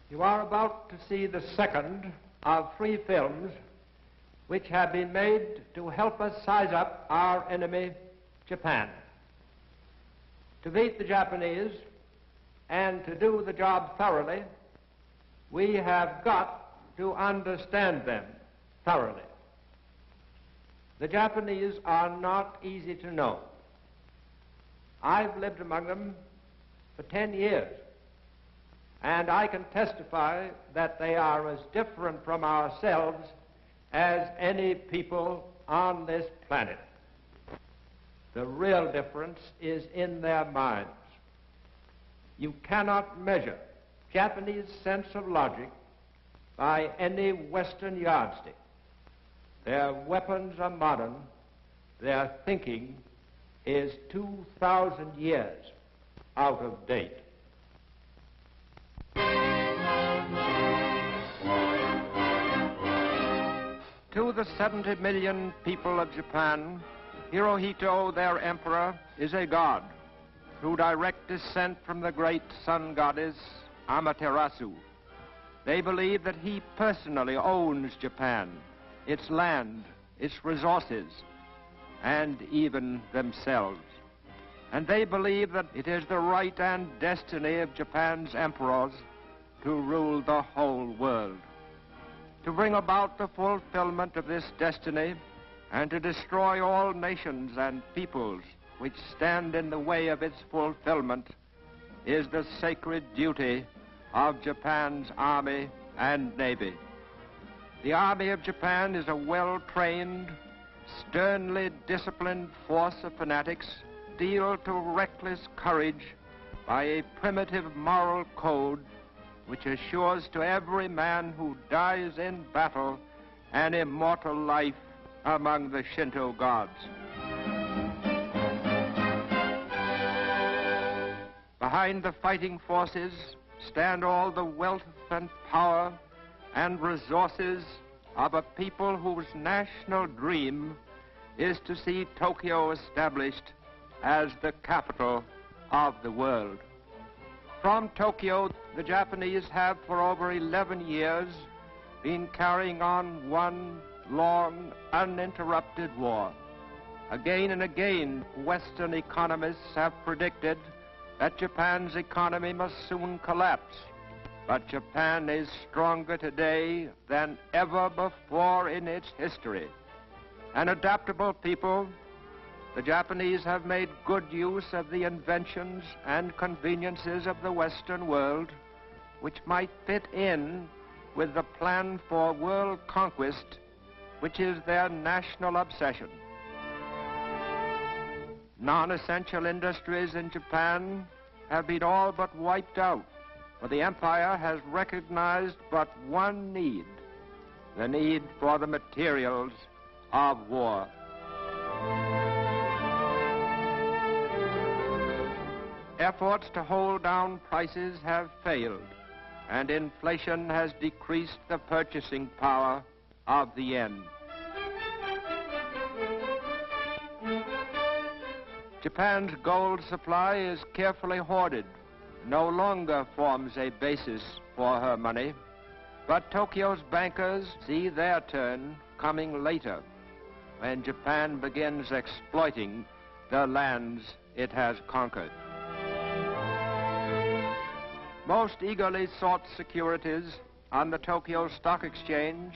You are about to see the second of 3 films which have been made to help us size up our enemy, Japan. To beat the Japanese and to do the job thoroughly, we have got to understand them thoroughly. The Japanese are not easy to know. I've lived among them for 10 years. And I can testify that they are as different from ourselves as any people on this planet. The real difference is in their minds. You cannot measure Japanese sense of logic by any Western yardstick. Their weapons are modern. Their thinking is 2,000 years out of date. To the 70 million people of Japan, Hirohito, their emperor, is a god through direct descent from the great sun goddess Amaterasu. They believe that he personally owns Japan, its land, its resources, and even themselves. And they believe that it is the right and destiny of Japan's emperors to rule the whole world. To bring about the fulfillment of this destiny and to destroy all nations and peoples which stand in the way of its fulfillment is the sacred duty of Japan's army and navy. The army of Japan is a well-trained, sternly disciplined force of fanatics steeled to reckless courage by a primitive moral code which assures to every man who dies in battle an immortal life among the Shinto gods. Behind the fighting forces stand all the wealth and power and resources of a people whose national dream is to see Tokyo established as the capital of the world. From Tokyo, the Japanese have for over 11 years been carrying on one long, uninterrupted war. Again and again, Western economists have predicted that Japan's economy must soon collapse. But Japan is stronger today than ever before in its history. An adaptable people, the Japanese have made good use of the inventions and conveniences of the Western world, which might fit in with the plan for world conquest, which is their national obsession. Non-essential industries in Japan have been all but wiped out, for the empire has recognized but one need, the need for the materials of war. Efforts to hold down prices have failed, and inflation has decreased the purchasing power of the yen. Japan's gold supply is carefully hoarded, no longer forms a basis for her money, but Tokyo's bankers see their turn coming later, when Japan begins exploiting the lands it has conquered. Most eagerly sought securities on the Tokyo Stock Exchange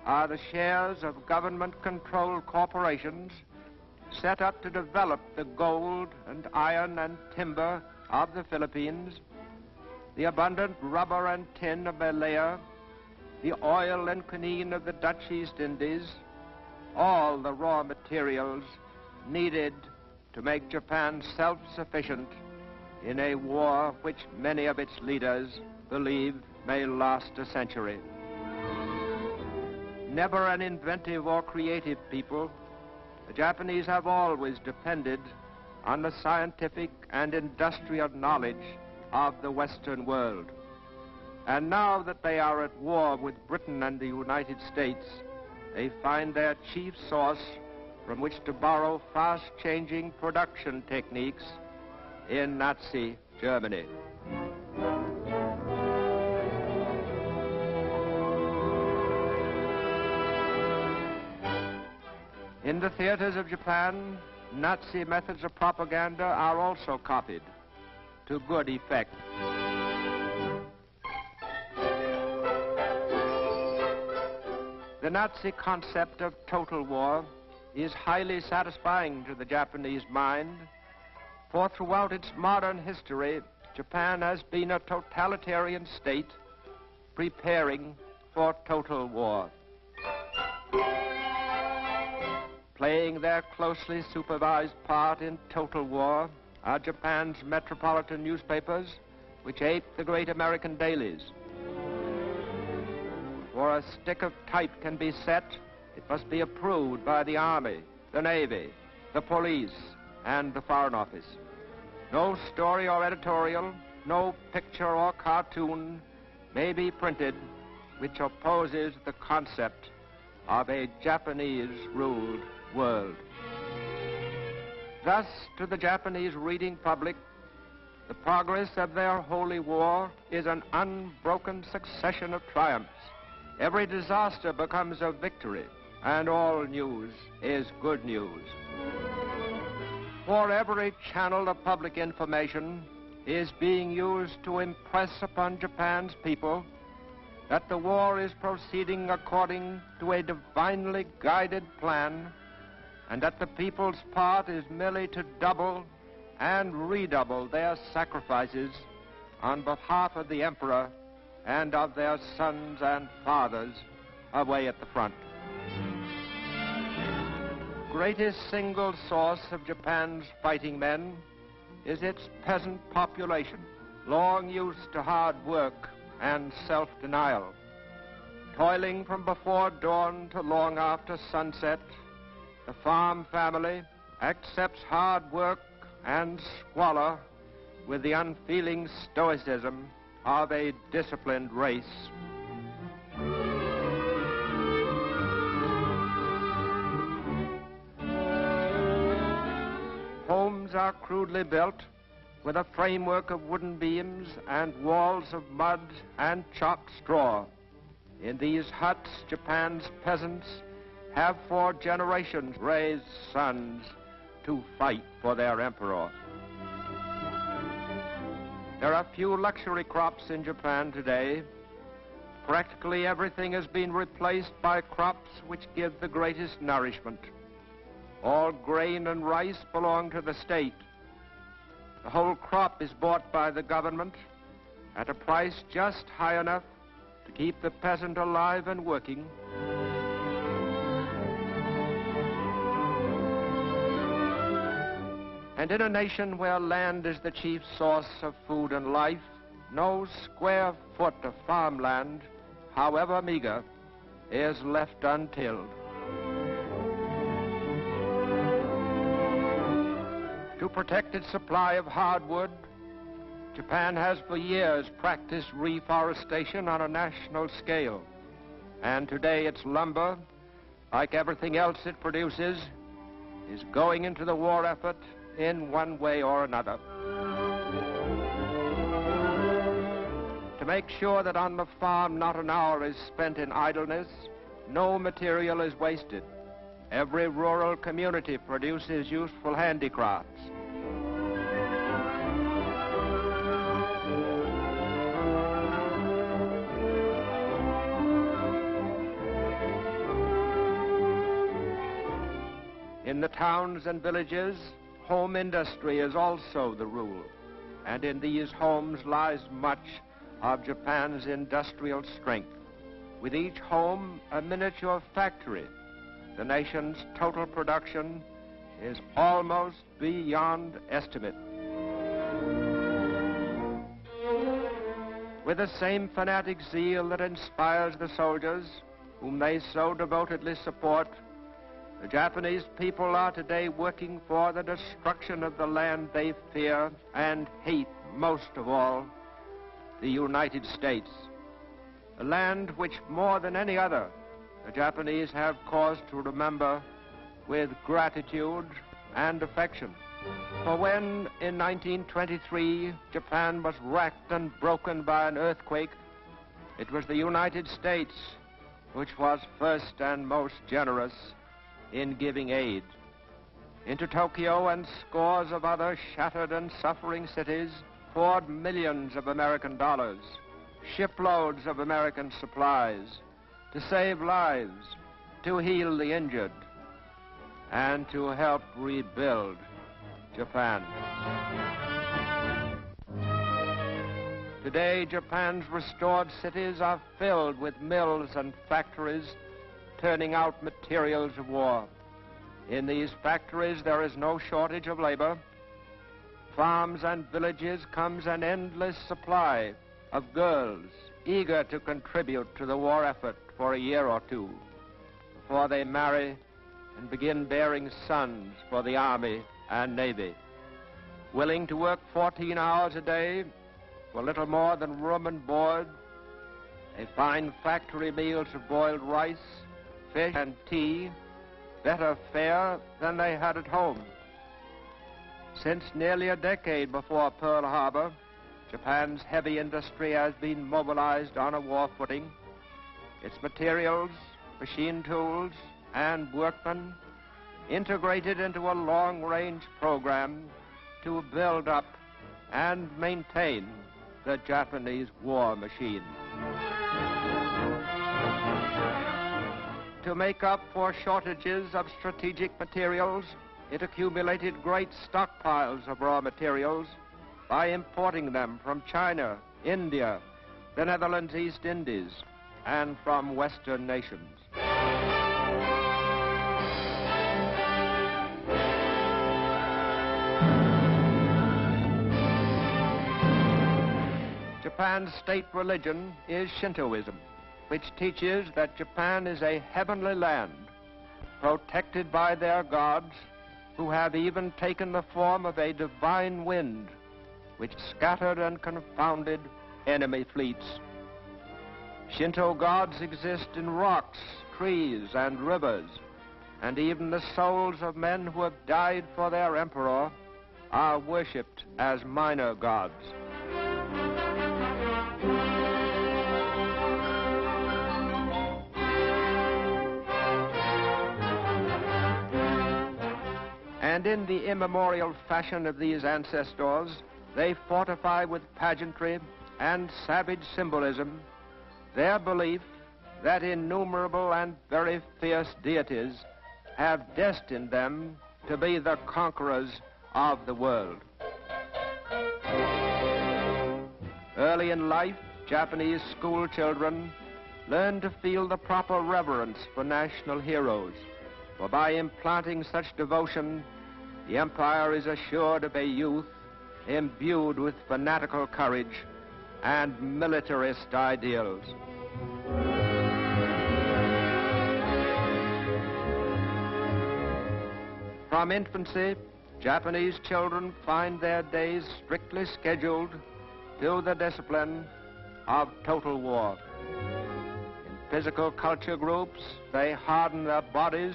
are the shares of government-controlled corporations set up to develop the gold and iron and timber of the Philippines, the abundant rubber and tin of Malaya, the oil and quinine of the Dutch East Indies, all the raw materials needed to make Japan self-sufficient in a war which many of its leaders believe may last a century. Never an inventive or creative people, the Japanese have always depended on the scientific and industrial knowledge of the Western world. And now that they are at war with Britain and the United States, they find their chief source from which to borrow fast-changing production techniques in Nazi Germany. In the theaters of Japan, Nazi methods of propaganda are also copied to good effect. The Nazi concept of total war is highly satisfying to the Japanese mind, for throughout its modern history, Japan has been a totalitarian state preparing for total war. Playing their closely supervised part in total war are Japan's metropolitan newspapers, which ape the great American dailies. Before a stick of type can be set, it must be approved by the Army, the Navy, the police, and the Foreign Office. No story or editorial, no picture or cartoon may be printed which opposes the concept of a Japanese-ruled world. Thus, to the Japanese reading public, the progress of their holy war is an unbroken succession of triumphs. Every disaster becomes a victory, and all news is good news. For every channel of public information is being used to impress upon Japan's people that the war is proceeding according to a divinely guided plan, and that the people's part is merely to double and redouble their sacrifices on behalf of the Emperor and of their sons and fathers away at the front. Greatest single source of Japan's fighting men is its peasant population, long used to hard work and self-denial. Toiling from before dawn to long after sunset, the farm family accepts hard work and squalor with the unfeeling stoicism of a disciplined race. Homes are crudely built with a framework of wooden beams and walls of mud and chopped straw. In these huts, Japan's peasants have for generations raised sons to fight for their emperor. There are few luxury crops in Japan today. Practically everything has been replaced by crops which give the greatest nourishment. All grain and rice belong to the state. The whole crop is bought by the government at a price just high enough to keep the peasant alive and working. And in a nation where land is the chief source of food and life, no square foot of farmland, however meager, is left untilled. To protect its supply of hardwood, Japan has for years practiced reforestation on a national scale. And today its lumber, like everything else it produces, is going into the war effort in one way or another. To make sure that on the farm not an hour is spent in idleness, no material is wasted. Every rural community produces useful handicrafts. In the towns and villages, home industry is also the rule, and in these homes lies much of Japan's industrial strength. With each home a miniature factory, the nation's total production is almost beyond estimate. with the same fanatic zeal that inspires the soldiers whom they so devotedly support, the Japanese people are today working for the destruction of the land they fear and hate most of all, the United States, a land which more than any other the Japanese have cause to remember with gratitude and affection. For when in 1923 Japan was racked and broken by an earthquake, it was the United States which was first and most generous in giving aid. Into Tokyo and scores of other shattered and suffering cities poured millions of American dollars, shiploads of American supplies, to save lives, to heal the injured, and to help rebuild Japan. Today, Japan's restored cities are filled with mills and factories turning out materials of war. In these factories, there is no shortage of labor. Farms and villages comes an endless supply of girls eager to contribute to the war effort for a year or two before they marry and begin bearing sons for the Army and Navy. Willing to work 14 hours a day for little more than room and board, they find factory meals of boiled rice, fish, and tea better fare than they had at home. Since nearly a decade before Pearl Harbor, Japan's heavy industry has been mobilized on a war footing. Its materials, machine tools, and workmen integrated into a long-range program to build up and maintain the Japanese war machine. To make up for shortages of strategic materials, it accumulated great stockpiles of raw materials by importing them from China, India, the Netherlands East Indies, and from Western nations. Japan's state religion is Shintoism, which teaches that Japan is a heavenly land, protected by their gods, who have even taken the form of a divine wind, which scattered and confounded enemy fleets. Shinto gods exist in rocks, trees, and rivers, and even the souls of men who have died for their emperor are worshipped as minor gods. And in the immemorial fashion of these ancestors, they fortify with pageantry and savage symbolism their belief that innumerable and very fierce deities have destined them to be the conquerors of the world. Early in life, Japanese school children learn to feel the proper reverence for national heroes, for by implanting such devotion, the empire is assured of a youth imbued with fanatical courage and militarist ideals. From infancy, Japanese children find their days strictly scheduled to the discipline of total war. In physical culture groups, they harden their bodies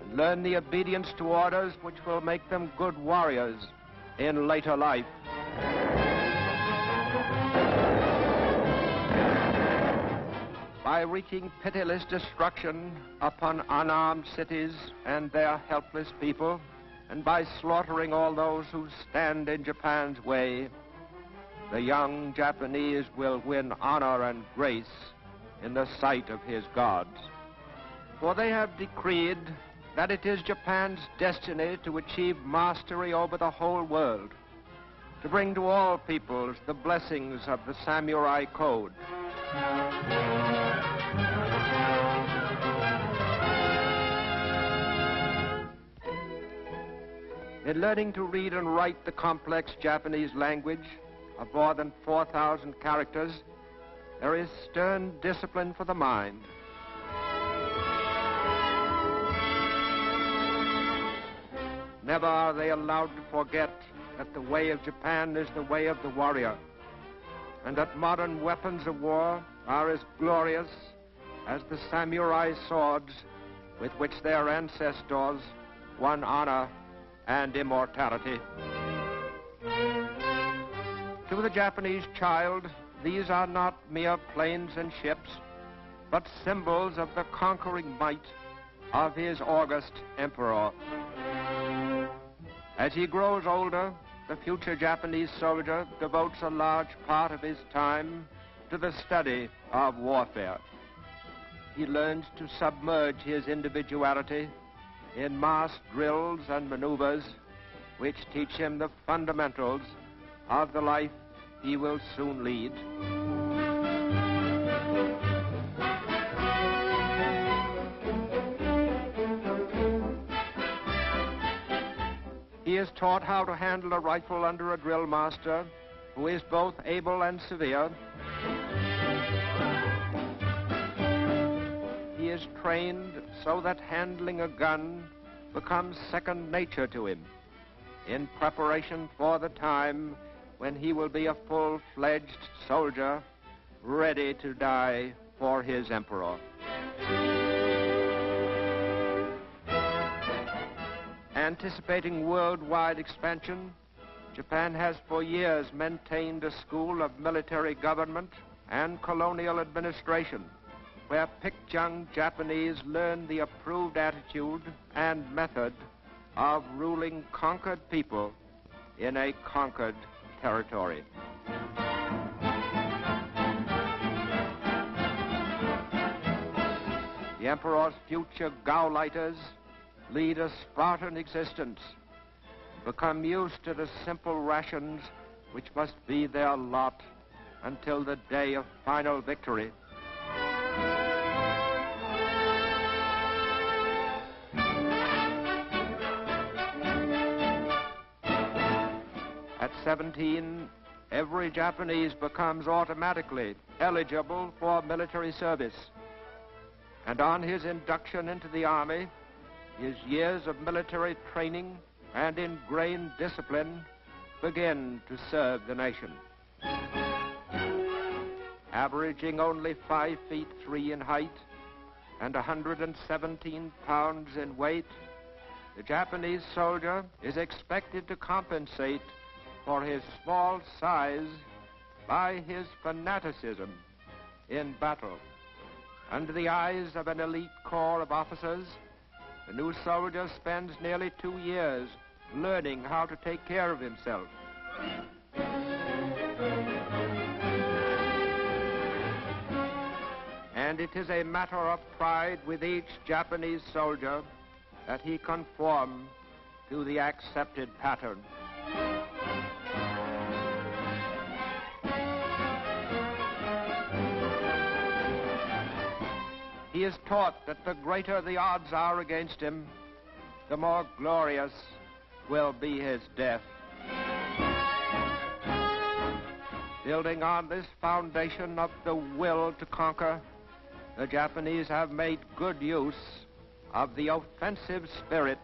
and learn the obedience to orders which will make them good warriors in later life. By wreaking pitiless destruction upon unarmed cities and their helpless people, and by slaughtering all those who stand in Japan's way, the young Japanese will win honor and grace in the sight of his gods. For they have decreed that it is Japan's destiny to achieve mastery over the whole world, to bring to all peoples the blessings of the samurai code. In learning to read and write the complex Japanese language, of more than 4,000 characters, there is stern discipline for the mind. Never are they allowed to forget that the way of Japan is the way of the warrior, and that modern weapons of war are as glorious as the samurai swords with which their ancestors won honor and immortality. To the Japanese child, these are not mere planes and ships, but symbols of the conquering might of his august emperor. As he grows older, the future Japanese soldier devotes a large part of his time to the study of warfare. He learns to submerge his individuality in mass drills and maneuvers which teach him the fundamentals of the life he will soon lead. He is taught how to handle a rifle under a drill master who is both able and severe. He is trained so that handling a gun becomes second nature to him in preparation for the time when he will be a full-fledged soldier ready to die for his emperor. Anticipating worldwide expansion, Japan has for years maintained a school of military government and colonial administration, where picked young Japanese learn the approved attitude and method of ruling conquered people in a conquered territory. The emperor's future Gauleiters lead a Spartan existence, become used to the simple rations which must be their lot until the day of final victory. At 17, every Japanese becomes automatically eligible for military service. And on his induction into the army, his years of military training and ingrained discipline begin to serve the nation. Averaging only 5 feet 3 in height and 117 pounds in weight, the Japanese soldier is expected to compensate for his small size by his fanaticism in battle. Under the eyes of an elite corps of officers, the new soldier spends nearly 2 years learning how to take care of himself. And it is a matter of pride with each Japanese soldier that he conform to the accepted pattern. He is taught that the greater the odds are against him, the more glorious will be his death. Building on this foundation of the will to conquer, the Japanese have made good use of the offensive spirit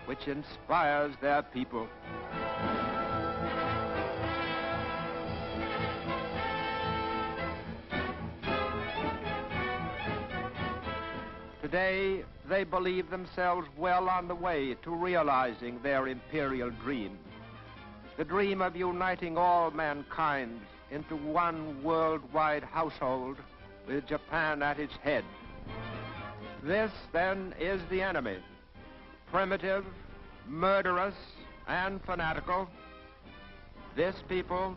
which inspires their people. Today, they believe themselves well on the way to realizing their imperial dream, the dream of uniting all mankind into one worldwide household with Japan at its head. This, then, is the enemy, primitive, murderous, and fanatical. This people,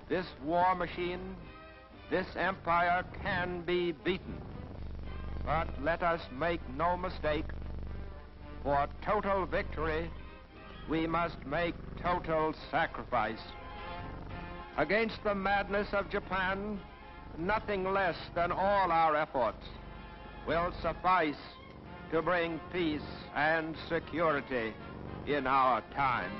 this war machine, this empire can be beaten. But let us make no mistake, for total victory, we must make total sacrifice. Against the madness of Japan, nothing less than all our efforts will suffice to bring peace and security in our time.